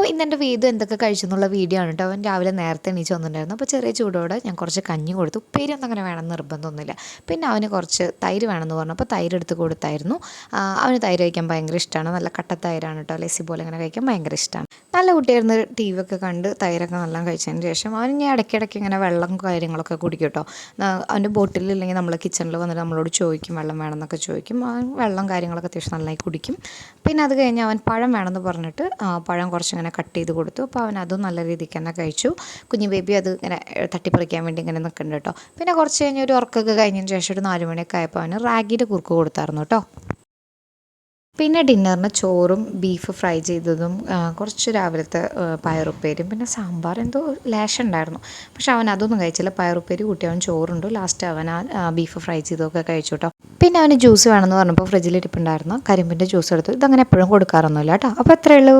ഇന്നെൻ്റെ വീട് എന്തൊക്കെ കഴിച്ചെന്നുള്ള വീഡിയോ ആണ് കേട്ടോ. അവൻ രാവിലെ നേരത്തെ എണീച്ച് വന്നിട്ടുണ്ടായിരുന്നു. അപ്പോൾ ചെറിയ ചൂടോടെ ഞാൻ കുറച്ച് കഞ്ഞി കൊടുത്തു. ഉപ്പേരി ഒന്നും അങ്ങനെ വേണമെന്ന് നിർബന്ധമൊന്നുമില്ല. പിന്നെ അവന് കുറച്ച് തൈര് വേണമെന്ന് പറഞ്ഞപ്പോൾ തൈര് എടുത്ത് കൊടുത്തായിരുന്നു. അവന് തൈര് കഴിക്കാൻ ഭയങ്കര ഇഷ്ടമാണ്. നല്ല കട്ട തൈരാണ് കേട്ടോ. ലസ്സി പോലെ അങ്ങനെ കഴിക്കാൻ ഭയങ്കര ഇഷ്ടമാണ്. നല്ല കുട്ടിയായിരുന്നു. ടി വി ഒക്കെ കണ്ട് തൈരൊക്കെ നല്ല കഴിച്ചതിന് ശേഷം അവൻ ഞാൻ ഇടയ്ക്കിടയ്ക്ക് ഇങ്ങനെ വെള്ളം കാര്യങ്ങളൊക്കെ കുടിക്കും കേട്ടോ. അവൻ്റെ ബോട്ടിലില്ലെങ്കിൽ നമ്മൾ കിച്ചണിൽ വന്നിട്ട് നമ്മളോട് ചോദിക്കും വെള്ളം വേണമെന്നൊക്കെ ചോദിക്കും. അവൻ വെള്ളം കാര്യങ്ങളൊക്കെ അത്യാവശ്യം നന്നായി കുടിക്കും. പിന്നെ അത് കഴിഞ്ഞ് അവൻ പഴം വേണമെന്ന് പറഞ്ഞിട്ട് പഴം കുറച്ചിങ്ങനെ കട്ട് ചെയ്ത് കൊടുത്തു. അപ്പോൾ അവൻ അതും നല്ല രീതിക്ക് തന്നെ കഴിച്ചു. കുഞ്ഞു ബേബി അത് ഇങ്ങനെ തട്ടിപ്പറിക്കാൻ വേണ്ടി ഇങ്ങനെ നിൽക്കുന്നുണ്ട് കേട്ടോ. പിന്നെ കുറച്ച് കഴിഞ്ഞ് ഒരു ഉറക്കമൊക്കെ കഴിഞ്ഞതിന് ശേഷം ഒരു 4 മണിയൊക്കെ ആയപ്പോൾ അവന് റാഗിയുടെ കുറുക്ക് കൊടുത്തായിരുന്നു കേട്ടോ. പിന്നെ ഡിന്നറിന് ചോറും ബീഫ് ഫ്രൈ ചെയ്തതും കുറച്ച് രാവിലത്തെ പയറുപ്പേരും പിന്നെ സാമ്പാർ എന്തോ ലേശം ഉണ്ടായിരുന്നു. പക്ഷെ അവൻ അതൊന്നും കഴിച്ചില്ല. പയറുപ്പേരി കൂട്ടി അവൻ ചോറുണ്ട്. ലാസ്റ്റ് അവൻ ബീഫ് ഫ്രൈ ചെയ്തതൊക്കെ കഴിച്ചു കേട്ടോ. പിന്നെ അവന് ജ്യൂസ് വേണമെന്ന് പറഞ്ഞപ്പോൾ ഫ്രിഡ്ജിൽ ഇരിപ്പുണ്ടായിരുന്നു കരിമ്പിൻ്റെ ജ്യൂസ് എടുത്തു. ഇതങ്ങനെ എപ്പോഴും കൊടുക്കാറൊന്നുമില്ല കേട്ടോ. അപ്പോൾ അത്രയേ ഉള്ളൂ.